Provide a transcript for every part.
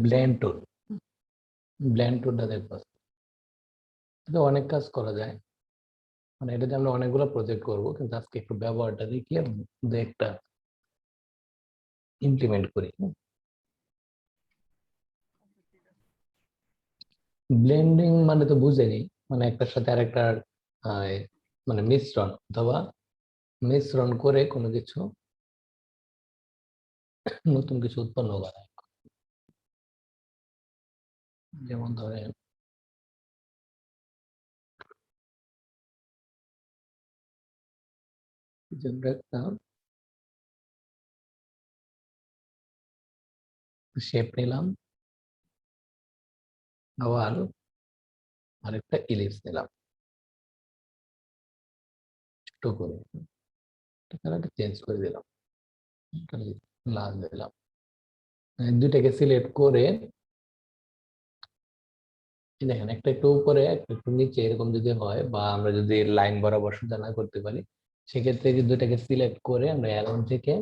Blend টুল। Blend টুলটা দেখবো, এটা অনেক কাজ করা যায়, মানে এটাতে আমরা অনেকগুলো প্রজেক্ট করব, কিন্তু আজকে একটু ব্যবহারটা দেখিয়ে দু একটা ইমপ্লিমেন্ট করি। ব্লেন্ডিং মানে তো বুঝেনি, মানে একটার সাথে আরেকটার মানে মিশ্রণ অথবা মিশ্রণ করে কোনো কিছু নতুন কিছু উৎপন্ন করা। যেমন ধরেন আমরা একটা শেপ নিলাম, আবার আরেকটা ইলিপস নিলাম ছোট করে, কালারটা চেঞ্জ করে দিলাম, লাল দিলাম, দুইটাকে সিলেক্ট করে দেখেন একটা একটু উপরে একটা একটু নিচে এরকম যদি হয়, বা আমরা যদি লাইন বরাবর সোজা না করতে পারি, সেক্ষেত্রে যে দুইটাকে সিলেক্ট করে আমরা অ্যালাইন থেকে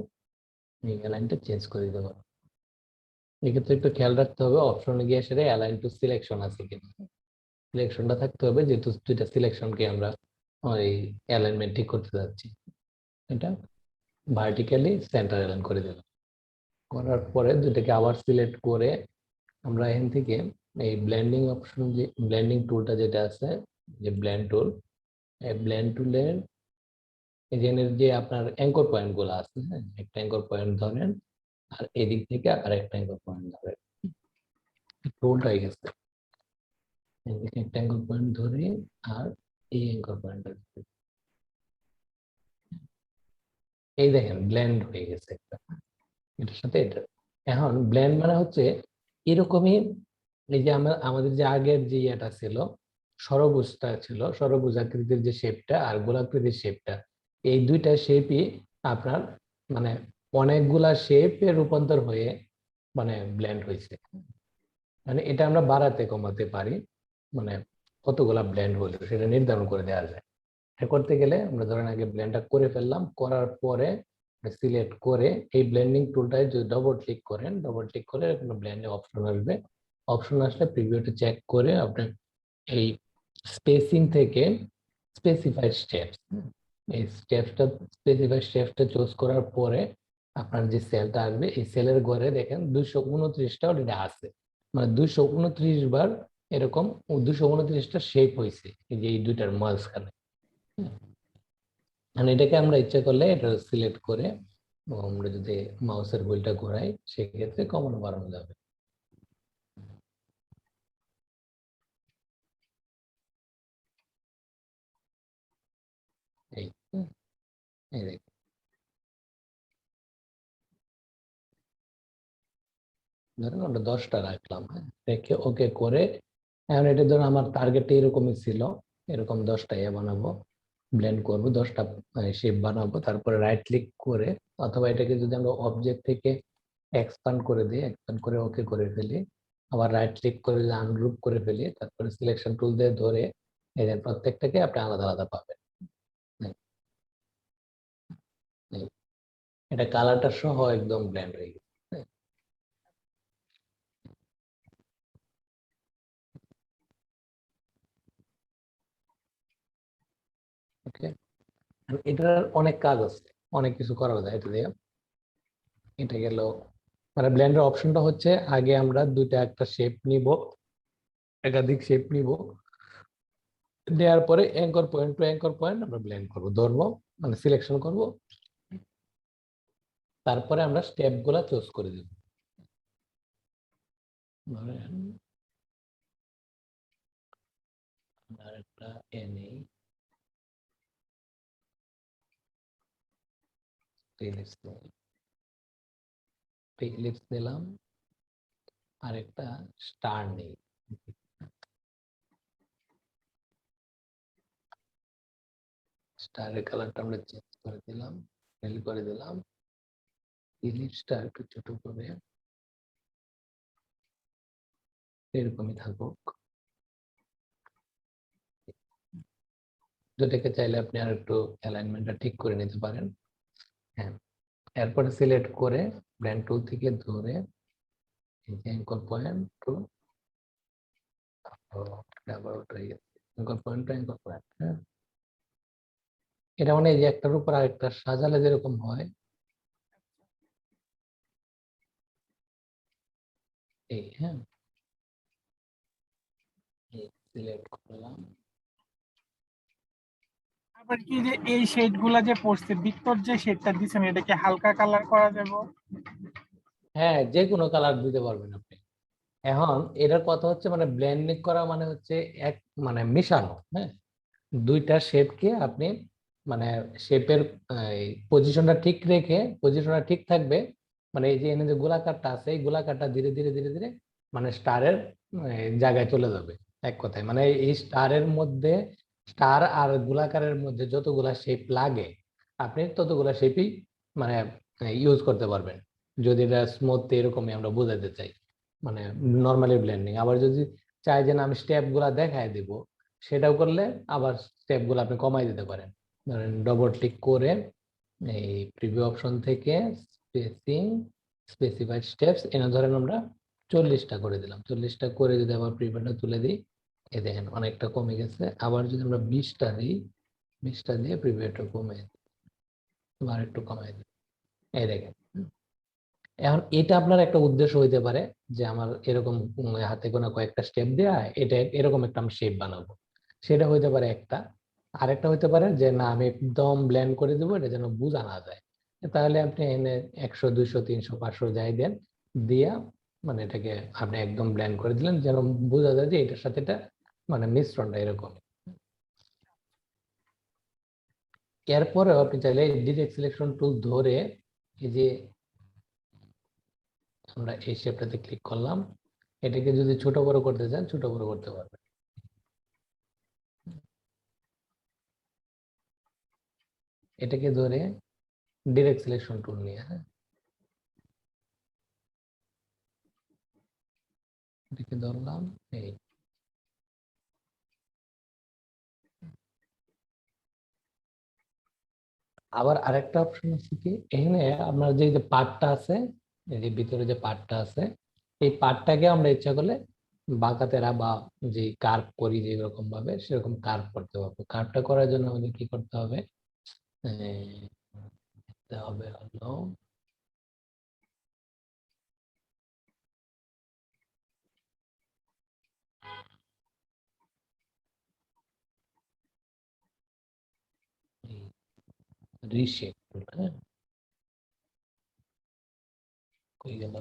এই অ্যালাইনটা চেঞ্জ করে দেবো। এক্ষেত্রে একটু খেয়াল রাখতে হবে অপশনে গিয়ে সেটা অ্যালাইন টু সিলেকশন আছে কিনা, সিলেকশনটা থাকতে হবে, যেহেতু দুইটা সিলেকশনকে আমরা ওই অ্যালাইনমেন্ট ঠিক করতে যাচ্ছি। এটা ভার্টিক্যালি সেন্টার অ্যালাইন করে দিলাম, করার পরে দুইটাকে আবার সিলেক্ট করে আমরা এখান থেকে এই ব্লেন্ডিং অপশন, যে ব্লেন্ডিং টুলটা যেটা আছে, যে ব্লেন্ড টুল, এই ব্লেন্ড টুলের এখানের যে আপনার অ্যাঙ্কর পয়েন্ট গুলো আছে, হ্যাঁ, একটা অ্যাঙ্কর পয়েন্ট ধরেন আর এদিক থেকে আর একটা অ্যাঙ্কর পয়েন্ট ধরেন, টুলটা হয়ে গেছে, এদিকে একটা অ্যাঙ্কর পয়েন্ট ধরে আর এই অ্যাঙ্কর পয়েন্টটা, এই দেখেন ব্লেন্ড হয়ে গেছে একটা, এটার সাথে এটা। এখন ব্লেন্ড মানে হচ্ছে এরকমই, এই যে আমরা আমাদের যে আগের যে ইয়েটা ছিল, ষড়ভুজটা ছিল, ষড়ভুজ আকৃতির যে শেপটা আর গোলাকৃতির শেপটা, এই দুইটা শেপই আপনার মানে অনেকগুলা শেপে রূপান্তর হয়ে মানে ব্লেন্ড হয়েছে। মানে এটা আমরা বাড়াতে কমাতে পারি, মানে কতগুলা ব্লেন্ড হলো সেটা নির্ধারণ করে দেওয়া যায়। এটা করতে গেলে আমরা ধরেন আগে ব্লেন্ডটা করে ফেললাম, করার পরে সিলেক্ট করে এই ব্লেন্ডিং টুলটায় যদি ডবল ক্লিক করেন, ডবল ক্লিক করে কোনো ব্লেন্ডিং অপশন আসবে, অপশন আসলে প্রিভিউটা চেক করে আপনি এই স্পেসিং থেকে স্পেসিফাইড স্টেপস, এই স্টেপসটা স্পেসিফাইড স্টেপসটা চুজ করার পরে আপনার যে সেলটা আসবে, এই সেলের ঘরে দেখেন 229টা অলরেডি আছে, মানে 229 বার এরকম 229টা শেপ হয়েছে এই যে এই দুইটার মাঝখানে। মানে এটাকে আমরা ইচ্ছা করলে এটা সিলেক্ট করে আমরা যদি মাউসের হুইলটা ঘোরাই সেক্ষেত্রে কমানো বাড়ানো যাবে। এই এই দেখুন, ধরেন আমরা 10টা রাখলাম, হ্যাঁ, রেখে ওকে করে এখন এটা ধরুন আমার টার্গেটটা এরকমই ছিল, এরকম 10টা বানাবো, ব্লেন্ড করব, 10টা শেপ বানাবো, তারপরে রাইট ক্লিক করে অথবা এটাকে যদি আমরা অবজেক্ট থেকে এক্সপান্ড করে দিই, এক্সপান্ড করে ওকে করে ফেলি, আবার রাইট ক্লিক করে আনগ্রুপ করে ফেলি, তারপরে সিলেকশন টুল দিয়ে ধরে এদের প্রত্যেকটাকে আপনি আলাদা আলাদা পাবেন। এটা কালারটা সহ একদম ব্ল্যান্ড হয়ে গেছে। ওকে, এটার অনেক কাজ আছে, অনেক কিছু করা যায় এটা দিয়ে। এটা গেল, মানে ব্লেন্ডের অপশনটা হচ্ছে আগে আমরা দুইটা একটা শেপ নিব, একাধিক শেপ নিব, দেওয়ার পরে anchor point to anchor point আমরা ব্লেন্ড করব, ধরবো, মানে সিলেকশন করব, তারপরে আমরা স্টেপ গুলা চুজ করে দেব। ধরেন একটা এনে ইলিপস নিলাম, আর একটা স্টার নেই, স্টারের কালারটা আমরা চেঞ্জ করে দিলাম, ফিল করে দিলাম, ইলিপসটা একটু ছোট করে এরকমই থাকুক, যেটাকে চাইলে আপনি আর একটু অ্যালাইনমেন্টটা ঠিক করে নিতে পারেন। হ্যাঁ, এরপরে সিলেক্ট করে ব্লেন্ড টুল থেকে ধরে অ্যাঙ্কর পয়েন্ট টু আবার ওটাই anchor point to anchor point. হ্যাঁ, এটা মানে এই যে একটার উপর আরেকটা সাজালে যেরকম হয় এই। হ্যাঁ, সিলেক্ট করলাম। আবার কি যে এই শেড গুলা যে পড়ছে ভিক্টর যে শেডটা দিছেন এটাকে হালকা কালার করা যাবে? হ্যাঁ, যে কোনো কালার দিতে পারবেন আপনি। এখন এটার কথা হচ্ছে মানে ব্লেন্ডিং করা মানে হচ্ছে এক মানে মিশানো। হ্যাঁ, দুইটা শেপকে আপনি মানে শেপের পজিশনটা ঠিক রেখে, পজিশনটা ঠিক থাকবে মানে এই যে এনে যে গোলাকারটা আছে এই গোলাকারটা ধীরে ধীরে ধীরে ধীরে মানে স্টারের জায়গায় চলে যাবে। এক কথায় মানে এই স্টারের মধ্যে, স্টার আর গোলাকারের মধ্যে যতগুলা শেপ লাগে আপনি ততগুলা শেপই মানে ইউজ করতে পারবেন, যদি এটা স্মুথ এরকমই আমরা বোঝাতে চাই মানে নর্মালি ব্লেন্ডিং। আবার যদি চাই যে না আমি স্টেপ গুলা দেখায় দিব, সেটাও করলে আবার স্টেপ গুলো আপনি কমাই দিতে পারেন। ধরেন ডবল ক্লিক করে এই প্রিভিউ অপশন থেকে স্পেসিং, স্পেসিফাইড স্টেপস এনে ধরেন আমরা 40টা করে দিলাম। 40টা করে যদি আবার প্রিভিউটা তুলে দিই, এই দেখেন অনেকটা কমে গেছে। আবার যদি আমরা 20টা দিই, 20টা দিয়ে প্রিভিউটা কমে আবার একটু কমাই দিই, এই দেখেন। এখন এটা আপনার একটা উদ্দেশ্য হইতে পারে যে আমার এরকম হাতে গোনা কয়েকটা স্টেপ দেয়া, এটা এরকম একটা আমি শেপ বানাবো, সেটা হইতে পারে একটা। আরেকটা হইতে পারে যে না আমি একদম ব্লেন্ড করে দেবো, এটা যেন বোঝা না যায়। তাহলে আপনি এনে 100 200 300 500 যাই দেন, দিয়া মানে এটাকে আপনি একদম ব্লেন্ড করে দিলেন যেন বোঝা যায় যে এটার সাথে এটা মানে মিশ্রণটা এরকম। এরপরে আপনি চাইলে ডিরেক্ট সিলেকশন টুল ধরে এই যে আমরা এই শেপটাতে ক্লিক করলাম, এটাকে যদি ছোট বড় করতে চান ছোট বড় করতে পারবেন। এটাকে ধরে ডিরেক্ট সিলেকশন টুল নিয়ে, হ্যাঁ, এটাকে ধরলাম এই। আবার আরেকটা অপশন আছে কি, এখানে আপনার যে যে পার্টটা আছে, এই যে ভিতরে যে পার্টটা আছে এই পার্টটাকে আমরা ইচ্ছা করলে বাঁকাতেরা বা যে কার্ভ করি যে রকম ভাবে সেরকম কার্ভ করতে পারবো। কার্ভটা করার জন্য আমাদের কি করতে হবে, দিতে হবে হলো রিশেপ। হ্যাঁ, কই গেল,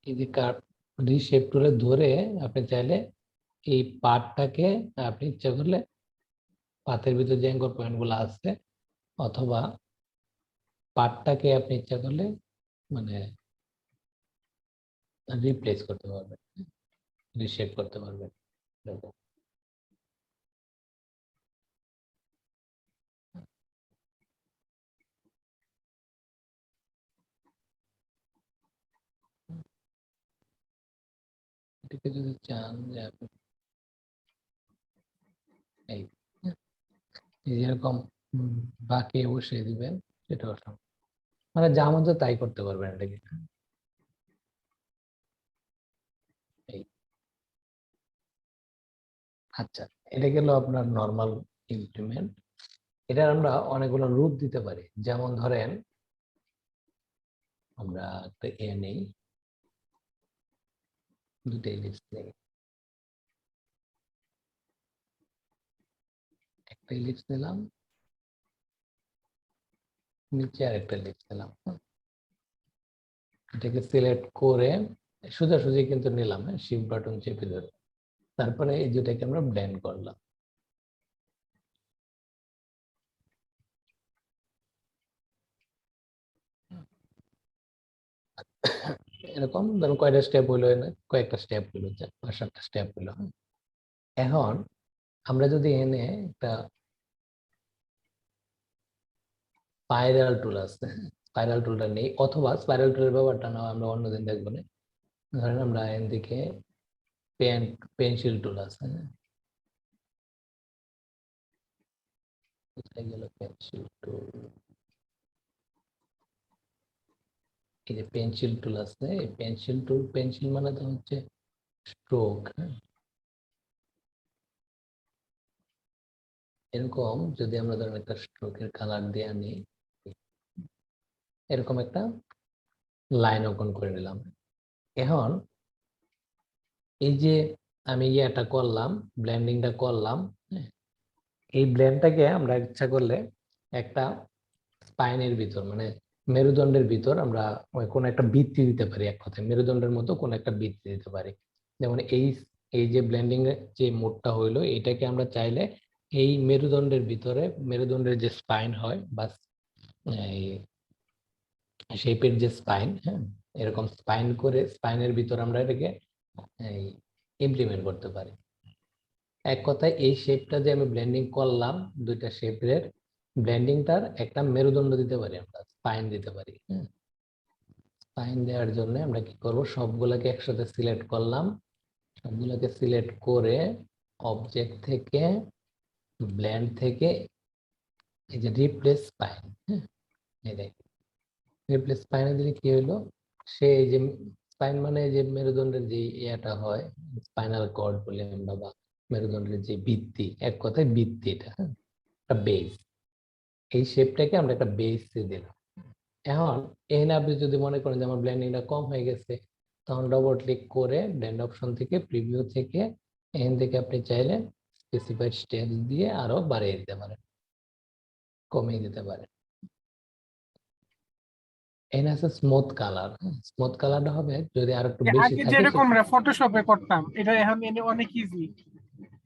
এই যে কার্ভ রিশেপ টুলে ধরে আপনি চাইলে এই পার্টটাকে আপনি ইচ্ছা করলে পাতের ভিতরে যে অ্যাঙ্কর পয়েন্ট গুলো আছে অথবা পার্টটাকে আপনি ইচ্ছা করলে মানে রিপ্লেস করতে পারবেন, রিশেপ করতে পারবেন। দেখো, এটাকে যদি চান যে আপনি এই যেরকম বাকি বসিয়ে দিবেন সেটা অসম্ভব, মানে যা মধ্যে তাই করতে পারবেন এটাকে। এই আচ্ছা, এটা গেল আপনার নর্মাল ইমপ্লিমেন্ট। এটার আমরা অনেকগুলো রূপ দিতে পারি, যেমন ধরেন আমরা একটা নেই, দুটো ইলিপস নেই, একটা ইলিপস নিলাম, নিচে আর একটা ইলিপস নিলাম। এটাকে সিলেক্ট করে সোজাসুজি কিন্তু নিলাম, হ্যাঁ, শিফট বাটন চেপে ধরে। তারপরে এই দুটাকে আমরা ব্লেন্ড করলাম। এরকম ধরুন কয়টা স্টেপ হইলো, কয়েকটা স্টেপ হইলো, 5-7টা স্টেপ হইলো। এখন আমরা যদি এনে একটা স্পাইরাল টুল আছে, স্পাইরাল টুলটা নেই, অথবা স্পাইরাল টুলের ব্যাপারটা না আমরা অন্যদিন দেখবো না। ধরেন আমরা এন দিকে পেন্সিল টুল আছে, কোথায় গেল পেন্সিল টুল? এই যে পেন্সিল টুল আছে, এই পেন্সিল টুল, পেন্সিল মানে তো হচ্ছে স্ট্রোক। এরকম যদি আমরা ধরেন একটা স্ট্রোকের কালার দিয়ে আনি, এরকম একটা লাইন অঙ্কন করে নিলাম। এখন এই যে আমি ইয়েটা করলাম, ব্লেন্ডিংটা করলাম, এই ব্লেন্ডটাকে আমরা ইচ্ছা করলে একটা স্পাইনের ভিতর, মানে মেরুদণ্ডের ভিতর আমরা কোন একটা বৃত্তি দিতে পারি, এক কথায় মেরুদণ্ডের মতো কোন একটা বৃত্তি দিতে পারি। যেমন এই এই যে ব্লেন্ডিং এর যে মোডটা হইলো, এটাকে আমরা চাইলে এই মেরুদণ্ডের ভিতরে, মেরুদণ্ডের যে স্পাইন হয় বা এই শেপের যে স্পাইন, হ্যাঁ, এরকম স্পাইন করে স্পাইনের ভিতর আমরা এটাকে ইমপ্লিমেন্ট করতে পারি। এক কথায় এই শেপটা যে আমি ব্লেন্ডিং করলাম, দুইটা শেপের ব্লেন্ডিংটার একটা মেরুদণ্ড দিতে পারি, আমরা স্পাইন দিতে পারি। স্পাইন দেওয়ার জন্য আমরা কি করব, সবগুলোকে একসাথে সিলেক্ট করলাম, সবগুলোকে সিলেক্ট করে অবজেক্ট থেকে, ব্লেন্ড থেকে, এই যে রিপ্লেস স্পাইন, এই দেখেন রিপ্লেস স্পাইনে দিলে কি হলো, সে এই যে স্পাইন মানে যে মেরুদণ্ডের যে ইয়েটা হয়, স্পাইনাল কর্ড বলি আমরা, বা মেরুদণ্ডের যে ভিত্তি, এক কথায় ভিত্তি, এটা একটা বেস, এই শেপটাকে আমরা একটা বেস দিলাম। এখন এখানে আপনি যদি মনে করেন যে আমার ব্লেন্ডিংটা কম হয়ে গেছে, তখন ডবল ক্লিক করে ব্লেন্ড অপশন থেকে, প্রিভিউ থেকে, এখান থেকে আপনি চাইলে স্পেসিফাইড স্টেপস দিয়ে আরো বাড়িয়ে দিতে পারেন, কমিয়ে দিতে পারেন। এখানে আছে স্মুথ কালার। স্মুথ কালারটা হবে যদি আর একটু বেশি আগে থাকে যেরকম আমরা ফটোশপে করতাম, এটা এখন এনে অনেক ইজি।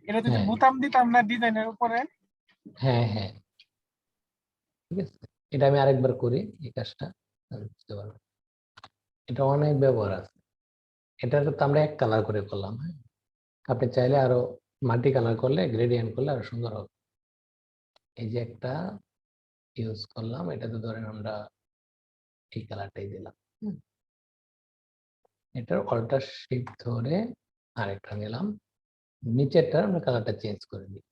এটা যদি হ্যাঁ বোতাম দিতাম না ডিজাইনের উপরে। হ্যাঁ হ্যাঁ, ঠিক আছে, এটা আমি আরেকবার করি এই কাজটা, তাহলে বুঝতে পারবেন। এটা অনেক ব্যবহার আছে। এটা তো আমরা এক কালার করে করলাম, হ্যাঁ, আপনি চাইলে আরো মাল্টি কালার করলে, গ্রেডিয়েন্ট করলে আরো সুন্দর হবে। এই যে একটা ইউজ করলাম, এটাতে ধরেন আমরা এই কালারটাই দিলাম, এটার অল্টার শিফট ধরে আরেকটা নিলাম, নিচেরটা আমরা কালারটা চেঞ্জ করে দিই,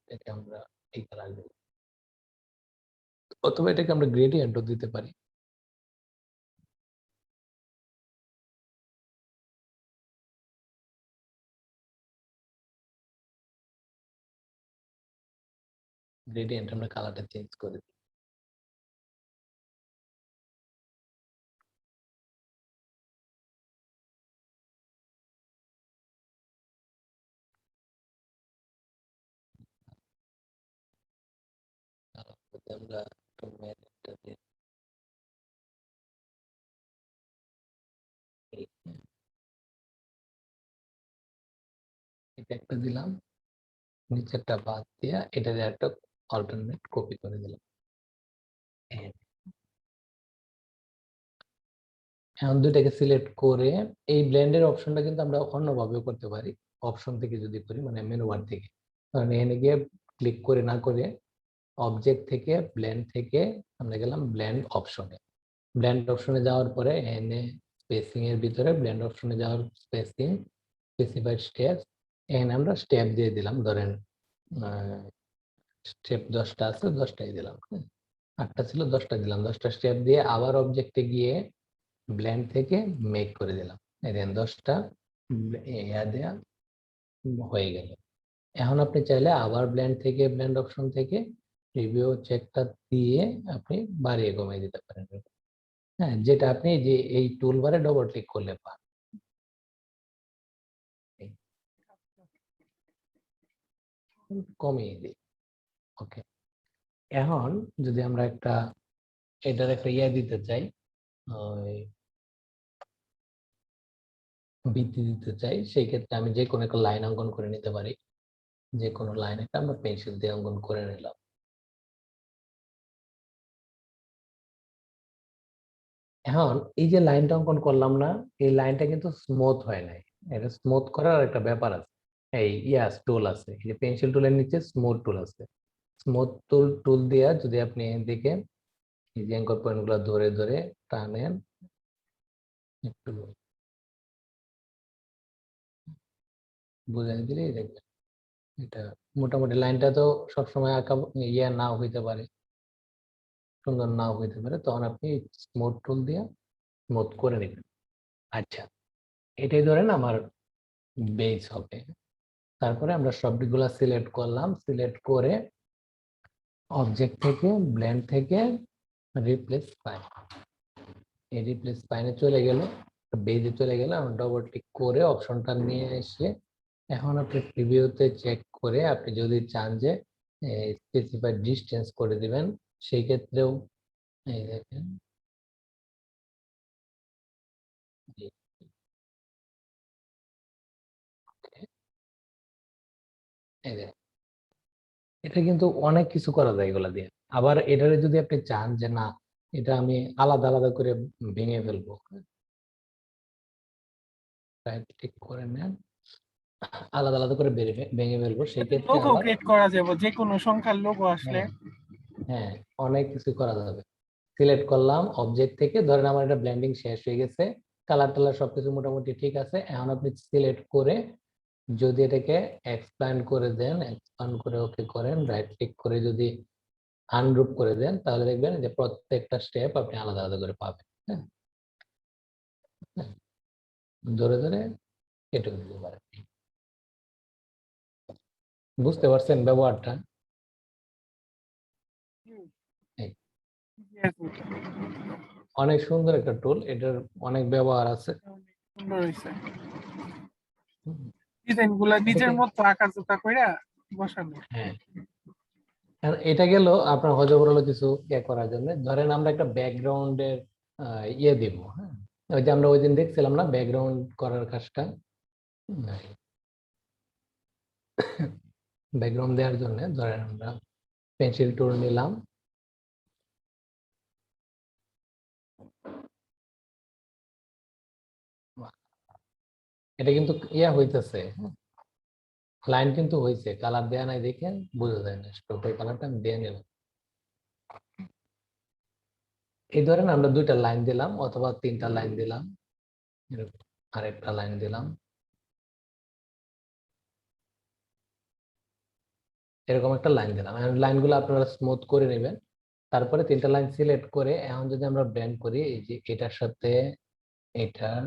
এটাকে আমরা এই কালার দিই, অথবা এটাকে আমরা গ্রেডিয়েন্টও দিতে পারি। গ্রেডিয়েন্ট আমরা কালারটা চেঞ্জ করে দিই। তারপরে আমরা টমেটোটা দিয়ে দিই, এটা একটা দিলাম, নিচেরটা বাদ দিয়া এটা দিয়ে একটা অল্টারনেট কপি করে দিলাম। হ্যাঁ, এখন দুইটাকে সিলেক্ট করে এই ব্লেন্ডের অপশনটা কিন্তু আমরা অন্যভাবেও করতে পারি, অপশন থেকে যদি করি, মানে মেনু বার থেকে, কারণ এখানে গিয়ে ক্লিক করে না করে অবজেক্ট থেকে, ব্লেন্ড থেকে আমরা গেলাম ব্লেন্ড অপশনে। ব্লেন্ড অপশনে যাওয়ার পরে এখানে স্পেসিং এর ভিতরে ব্লেন্ড অপশনে যাওয়ার স্পেসিং, স্পেসিফাইড স্টেপস, এখানে আমরা স্টেপ দিয়ে দিলাম, ধরেন স্টেপ 10টা আছে, 10টাই দিলাম, 8টা ছিল 10টা দিলাম, 10টা স্টেপ দিয়ে আবার অবজেক্টে গিয়ে ব্লেন্ড থেকে মেক করে দিলাম, দেন 10টা ইয়া দেয়া হয়ে গেল। এখন আপনি চাইলে আবার ব্লেন্ড থেকে, ব্লেন্ড অপশন থেকে রিভিউ চেকটা দিয়ে আপনি বাড়িয়ে কমিয়ে দিতে পারেন, হ্যাঁ, যেটা আপনি যে এই টুল বারে ডবল ক্লিক করলে পান। কমিয়ে দিই, ওকে। এখন যদি আমরা একটা এটার একটা ইয়ে দিতে চাই, ওই বৃদ্ধি দিতে চাই, সেই ক্ষেত্রে আমি যে কোনো একটা লাইন অঙ্কন করে নিতে পারি, যে কোনো লাইন একটা আমরা পেন্সিল দিয়ে অঙ্কন করে নিলাম। এখন এই যে লাইনটা অঙ্কন করলাম না, এই লাইনটা কিন্তু স্মুথ হয় নাই। এটা স্মুথ করার একটা ব্যাপার আছে, এই টুল আছে, এই যে পেন্সিল টুলের নিচে স্মুথ টুল আছে। স্মুথ টুল দিয়া যদি আপনি এদিকে এই যে অ্যাঙ্কর পয়েন্ট গুলো ধরে ধরে টানেন, একটু বুঝাই দিলেই দেখবেন এটা মোটামুটি লাইনটা তো সবসময় আঁকা নাও হইতে পারে, সুন্দর নাও হইতে পারে, তখন আপনি স্মুথ টুল দিয়ে স্মুথ করে নেবেন। আচ্ছা, এটাই ধরেন আমার বেস হবে। তারপরে আমরা সবগুলা সিলেক্ট করলাম, সিলেক্ট করে অবজেক্ট থেকে ব্লেন্ড থেকে রিপ্লেস ফাইল, এই রিপ্লেস ফাইলে চলে গেল, বেজে চলে গেলে আমরা ডবল ক্লিক করে অপশনটা নিয়ে এসে এখন আপনি প্রিভিউতে চেক করে আপনি যদি চান যে স্পেসিফাইড ডিসটেন্স করে দিবেন, সেই ক্ষেত্রেও এই দেখেন এই দেখেন, এটা কিন্তু অনেক কিছু করা যায় এগুলা দিয়ে। আবার এটারে যদি আপনি চান যে না, এটা আমি আলাদা আলাদা করে ভেঙে ফেলবো, রাইট ক্লিক করে নেন, আলাদা আলাদা করে ভেঙে ফেলবো, সেই ক্ষেত্রে লোগো আবার ক্রিয়েট করা যাবে, যে কোনো সংখ্যার লোগো আসলে। হ্যাঁ, হ্যাঁ, অনেক কিছু করা যাবে। সিলেক্ট করলাম অবজেক্ট থেকে, ধরেন আমার এটা ব্লেন্ডিং শেষ হয়ে গেছে, কালার টালার সবকিছু মোটামুটি ঠিক আছে। এখন আপনি সিলেক্ট করে যদি এটাকে এক্সপ্যান্ড করে দেন, এক্সপ্যান্ড করে ওকে করেন, রাইট ক্লিক করে যদি আনগ্রুপ করে দেন, তাহলে দেখবেন যে প্রত্যেকটা স্টেপ আপনি আলাদা আলাদা করে পাবেন। হ্যাঁ, ধরে ধরে কেটে দিতে পারেন। বুঝতে পারছেন ব্যবহারটা? এই, অনেক সুন্দর একটা টুল, এটার অনেক ব্যবহার আছে। সুন্দর হয়েছে, হুম, ডিজাইন গুলা নিজের এটাকে মতো আঁকাঝোঁকা কইরা বসানো। হ্যাঁ, আর এটা গেল আপনার হজবরল কিছু করার জন্য। ধরেন আমরা একটা ব্যাকগ্রাউন্ডের দিব, হ্যাঁ, ওই যে আমরা ওই দিন দেখছিলাম না ব্যাকগ্রাউন্ড করার কাজটা, ব্যাকগ্রাউন্ড দেওয়ার জন্য ধরেন আমরা পেন্সিল টুল নিলাম, এটা কিন্তু হইতেছে, লাইন কিন্তু হয়েছে, কালার দেয়া নাই দেখেন বোঝা যায় না, স্ট্রোকের কালারটা আমি দিয়ে নিলাম। এই ধরেন আমরা দুইটা লাইন দিলাম অথবা তিনটা লাইন দিলাম, আরেকটা লাইন দিলাম, এরকম একটা লাইন দিলাম। লাইনগুলো আপনারা স্মুথ করে নেবেন। তারপরে তিনটা লাইন সিলেক্ট করে এখন যদি আমরা ব্লেন্ড করি, এই যে এটার সাথে এটার,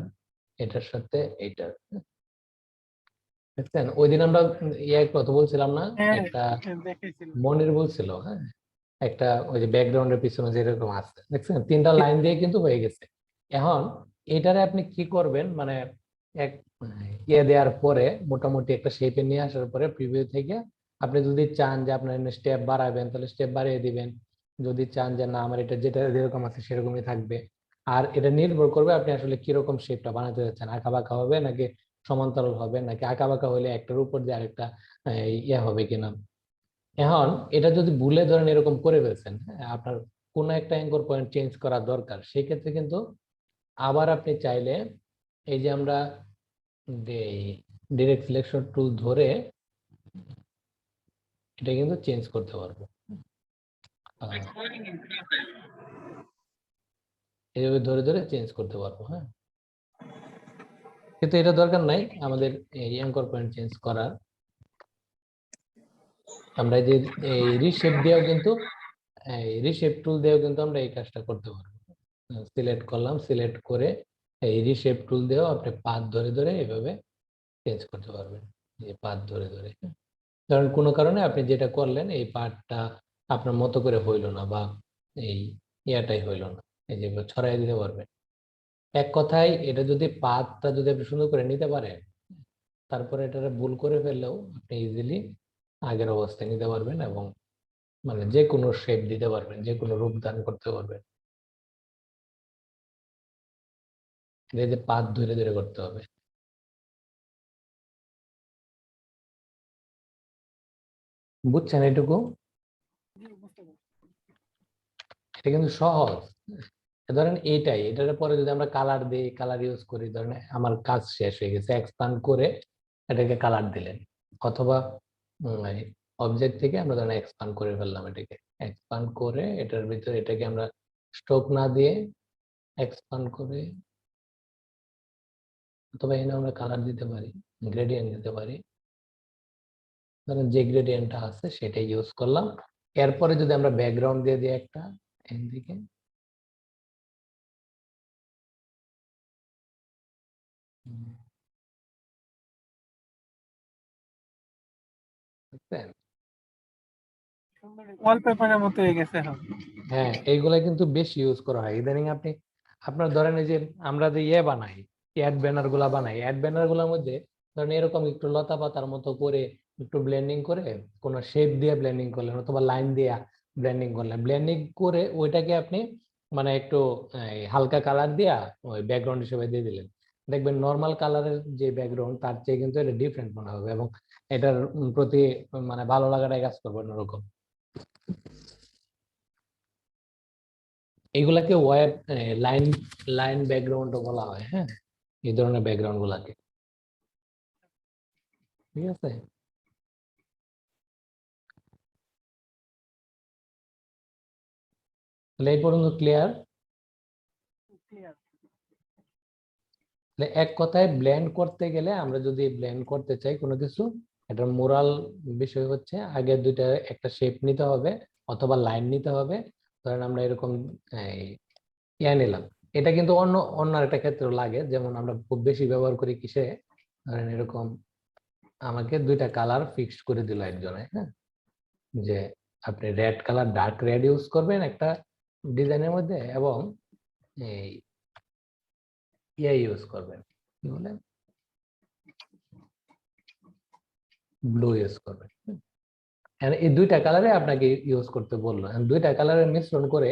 এটার সাথে এটার, দেখছেন ওই দিন আমরা কথা বলছিলাম না, হ্যাঁ, একটা দেখাইছিলাম। মনির বলছিল, হ্যাঁ, একটা ওই যে ব্যাকগ্রাউন্ডের পিছনে যেরকম আছে, দেখছেন তিনটা লাইন দিয়ে কিন্তু হয়ে গেছে। এখন এটারে আপনি কি করবেন, মানে এক দেওয়ার পরে মোটামুটি একটা শেপে নিয়ে আসার পরে প্রিভিউ থেকে আপনি যদি চান যে আপনার স্টেপ বাড়াবেন তাহলে স্টেপ বাড়িয়ে দিবেন, যদি চান যে না আমার এটা যেটা যেরকম আছে সেরকমই থাকবে। আর এটা নির্ভর করবে আপনি আসলে কিরকম শেপটা বানাতে চাচ্ছেন, আঁকা বাঁকা হবে নাকি সমান্তরাল হবে, নাকি আঁকা বাঁকা হলে একটার উপর দিয়ে আরেকটা হবে কিনা। এখন এটা যদি ভুলে ধরেন এরকম করে ফেলছেন, হ্যাঁ, আপনার কোন একটা অ্যাঙ্কর পয়েন্ট চেঞ্জ করা দরকার, সেই ক্ষেত্রে কিন্তু আবার আপনি চাইলে এই যে আমরা ডিরেক্ট সিলেকশন টুল ধরে এটা কিন্তু চেঞ্জ করতে পারবো। এইভাবে ধরে ধরে চেঞ্জ করতে পারবো, হ্যাঁ, কিন্তু এটা দরকার নাই আমাদের এই অ্যাঙ্কর পয়েন্ট চেঞ্জ করার। আমরা এই যে এই রিশেপ দিয়েও কিন্তু, এই রিশেপ টুল দিয়েও কিন্তু আমরা এই কাজটা করতে পারবো। সিলেক্ট করলাম, সিলেক্ট করে এই রিশেপ টুল দিয়েও আপনি পাথ ধরে ধরে এভাবে চেঞ্জ করতে পারবেন, এই পাথ ধরে ধরে। কারণ কোনো কারণে আপনি যেটা করলেন এই পার্টটা আপনার মতো করে হইলো না, বা এই ইয়াটাই হইলো না, এই যে ছড়াই দিতে পারবেন। এক কথায় এটা যদি পাথটা যদি আপনি সুন্দর করে নিতে পারেন, তারপরে এটা ভুল করে ফেললেও আপনি ইজিলি আগের অবস্থায় নিতে পারবেন এবং মানে যে কোনো শেপ দিতে পারবেন, যে কোনো রূপ দান করতে পারবেন। এই যে পাথ ধরে ধরে করতে হবে। বুঝছেন এটুকু? এটা কিন্তু সহজ। ধরেন এটার পরে যদি আমরা কালার দিই, কালার ইউজ করি, ধরেন আমার কাজ শেষ হয়ে গেছে, এক্সপান্ড করে এটাকে কালার দিলেন, অথবা অবজেক্ট থেকে আমরা ধরেন এক্সপান্ড করে ফেললাম, এটাকে এক্সপান্ড করে এটার ভিতরে এটাকে আমরা স্ট্রোক না দিয়ে এক্সপান্ড করে, অথবা এখানে আমরা কালার দিতে পারি, গ্রেডিয়েন্ট দিতে পারি, ধরেন যে গ্রেডিয়েন্টটা আছে সেটাই ইউজ করলাম। এরপরে যদি আমরা ব্যাকগ্রাউন্ড দিয়ে দিই একটা এদিকে, বুঝছেন? ওয়ালপেপারের মতো হয়ে গেছে এখন। হ্যাঁ, এইগুলা কিন্তু বেশি ইউজ করা হয় ইদানিং। আপনি আপনার ধরেন এই যে আমরা যে বানাই, অ্যাড ব্যানার গুলা বানাই, অ্যাড ব্যানার গুলোর মধ্যে ধরেন এরকম একটু লতা পাতার মতো করে একটু ব্লেন্ডিং করে, কোন শেপ দিয়ে ব্লেন্ডিং করলেন অথবা লাইন দিয়ে ব্লেন্ডিং করলেন, ব্লেন্ডিং করে ওইটাকে আপনি মানে একটু হালকা কালার দিয়া ওই ব্যাকগ্রাউন্ড হিসেবে দিয়ে দিলেন, দেখবেন নর্মাল কালারের যে ব্যাকগ্রাউন্ড তার চেয়ে কিন্তু এটা ডিফারেন্ট মনে হবে, এবং এটার প্রতি মানে ভালো লাগাটাই কাজ করবে অন্যরকম। এগুলাকে ওয়েব লাইন লাইন ব্যাকগ্রাউন্ড বলা হয়। হ্যাঁ, এই ধরনের ব্যাকগ্রাউন্ড গুলাকে, ঠিক আছে। তাহলে এই পর্যন্ত ক্লিয়ার। এক কথায় ব্লেন্ড করতে গেলে, আমরা যদি ব্লেন্ড করতে চাই কোনো কিছু, এটার মোরাল বিষয় হচ্ছে আগে দুইটা একটা শেপ নিতে হবে অথবা লাইন নিতে হবে। ধরেন আমরা এরকম নিলাম, এটা কিন্তু অন্য অন্য একটা ক্ষেত্রে লাগে, যেমন আমরা খুব বেশি ব্যবহার করি কিসে, ধরেন এরকম আমাকে দুইটা কালার ফিক্সড করে দিল একজনে, হ্যাঁ, যে আপনি red colour dark red use করবেন একটা ডিজাইনের মধ্যে, এবং এই ইউজ করবেন, কি বলে, ব্লু ইউজ করবেন। এই দুইটা কালারে আপনাকে ইউজ করতে বললো, দুইটা কালারের মিশ্রণ করে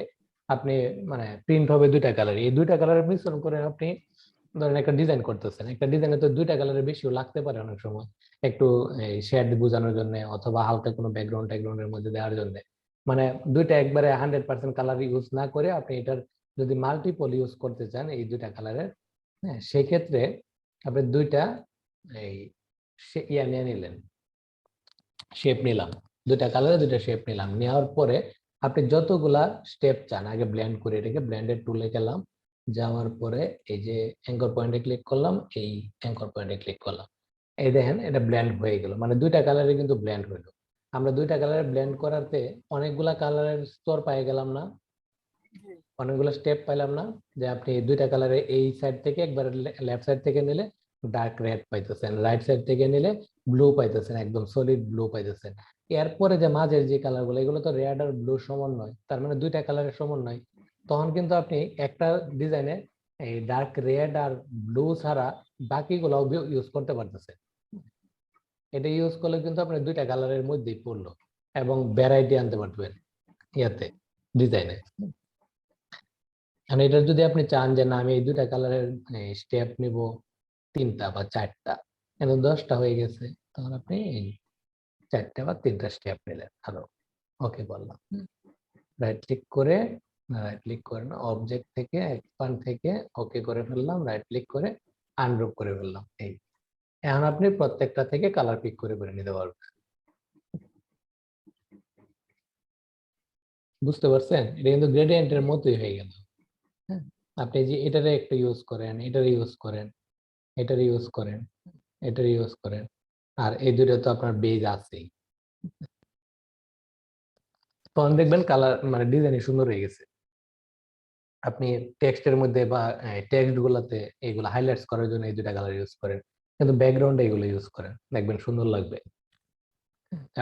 আপনি মানে প্রিন্ট হবে দুইটা কালার, এই দুইটা কালারের মিশ্রণ করে আপনি ধরেন একটা ডিজাইন করতেছেন, একটা ডিজাইনে তো দুইটা কালারের বেশিও লাগতে পারে অনেক সময়, একটু শেড বোঝানোর জন্য অথবা হালকা কোনো ব্যাকগ্রাউন্ড ট্যাকগ্রাউন্ডের মধ্যে দেওয়ার জন্য, মানে দুইটা একবারে 100% কালার ইউজ না করে আপনি এটার যদি মাল্টিপল ইউজ করতে চান এই দুইটা কালারের, হ্যাঁ, সেক্ষেত্রে আপনি দুইটা এই নিয়ে নিলেন, শেপ নিলাম, দুইটা কালারে দুইটা শেপ নিলাম, নেওয়ার পরে আপনি যতগুলা স্টেপ চান আগে ব্লেন্ড করে এটাকে ব্লেন্ডের টুলে গেলাম, যাওয়ার পরে এই যে অ্যাঙ্কর পয়েন্টে ক্লিক করলাম, এই অ্যাঙ্কর পয়েন্টে ক্লিক করলাম, এই দেখেন এটা ব্লেন্ড হয়ে গেল, মানে দুইটা কালারে কিন্তু ব্লেন্ড হইলো। আমরা দুইটা কালারে ব্লেন্ড করাতে অনেকগুলা কালারের স্তর পাই গেলাম না, অনেকগুলো স্টেপ পাইলাম না, যে আপনি দুইটা কালারে এই সাইড থেকে একবার লেফট সাইড থেকে নিলে ডার্ক রেড পাইতেছেন, রাইট সাইড থেকে নিলে ব্লু পাইতেছেন, একদম সলিড ব্লু পাইতেছেন। এরপরে যে মাঝের যে কালার গুলো, এগুলো তো রেড আর ব্লু সমন্বয়, তার মানে দুইটা কালারের সমন্বয়, তখন কিন্তু আপনি একটা ডিজাইনে এই ডার্ক রেড আর ব্লু ছাড়া বাকিগুলো ইউজ করতে পারতেছেন। এটা ইউজ করলে কিন্তু আপনি দুইটা কালারের মধ্যেই পড়লো, এবং ভ্যারাইটি আনতে পারবেন ইয়াতে, ডিজাইনে। এটা যদি আপনি চান যে না আমি এই দুইটা কালারের স্টেপ নিব 3টা বা 4টা, 10টা হয়ে গেছে, তখন আপনি 4টা বা 3টা স্টেপ নিলেন, আরো ওকে বললাম, রাইট ক্লিক করেন অবজেক্ট থেকে এক্সপান্ড থেকে ওকে করে ফেললাম, রাইট ক্লিক করে আনগ্রুপ করে ফেললাম। এই এখন আপনি প্রত্যেকটা থেকে কালার পিক করে করে নিতে পারবেন। বুঝতে পারছেন? এটা কিন্তু গ্রেডিয়েন্টের মতোই হয়ে গেল। হ্যাঁ, আপনি যে এটারে একটু ইউজ করেন, এটারে ইউজ করেন, এটারে ইউজ করেন, এটার ইউজ করেন, আর এই দুটো তো আপনার বেজ আছেই, তখন দেখবেন কালার মানে ডিজাইন সুন্দর হয়ে গেছে। আপনি টেক্সটের মধ্যে বা টেক্সট গুলাতে এগুলো হাইলাইটস করার জন্য এই দুটা কালার ইউজ করেন, কিন্তু ব্যাকগ্রাউন্ডে এগুলো ইউজ করেন, দেখবেন সুন্দর লাগবে,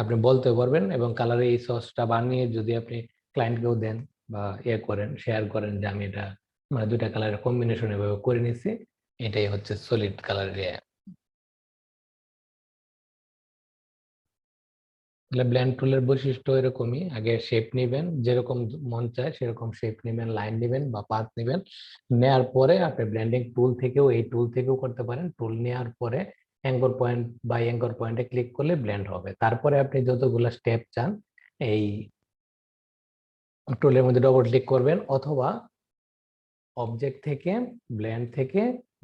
আপনি বলতে পারবেন। এবং কালারে এই সসটা বানিয়ে যদি আপনি ক্লায়েন্টকেও দেন বা করেন, শেয়ার করেন যে আমি এটা মানে দুটা কালারের কম্বিনেশন এভাবে করে নিছি, এটাই হচ্ছে সলিড কালার। তাহলে ব্লেন্ড টুলের বৈশিষ্ট্য এরকমই, আগে শেপ নিবেন, যেরকম মন চায় সেরকম শেপ নিবেন, লাইন নিবেন বা পাথ নিবেন, নেয়ার পরে আপনি ব্লেন্ডিং টুল থেকেও এই টুল থেকেও করতে পারেন, টুল নেওয়ার পরে অ্যাঙ্কর পয়েন্ট বাই অ্যাঙ্কর পয়েন্টে ক্লিক করলে ব্লেন্ড হবে, তারপরে আপনি যতগুলো স্টেপ চান এই টুলের মধ্যে ডবল ক্লিক করবেন, অথবা অবজেক্ট থেকে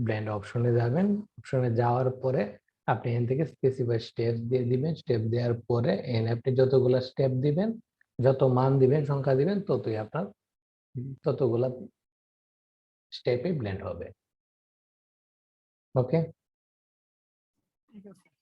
ব্লেন্ড অপশনে যাবেন। অপশনে যাওয়ার পরে আপনি এখান থেকে স্পেসিফাই স্টেপ দিয়ে দিবেন। স্টেপ দেওয়ার পরে এখানে আপনি যতগুলা স্টেপ দিবেন, যত মান দিবেন, সংখ্যা দিবেন, ততগুলা স্টেপে ব্লেন্ড হবে। ওকে। ঠিক আছে।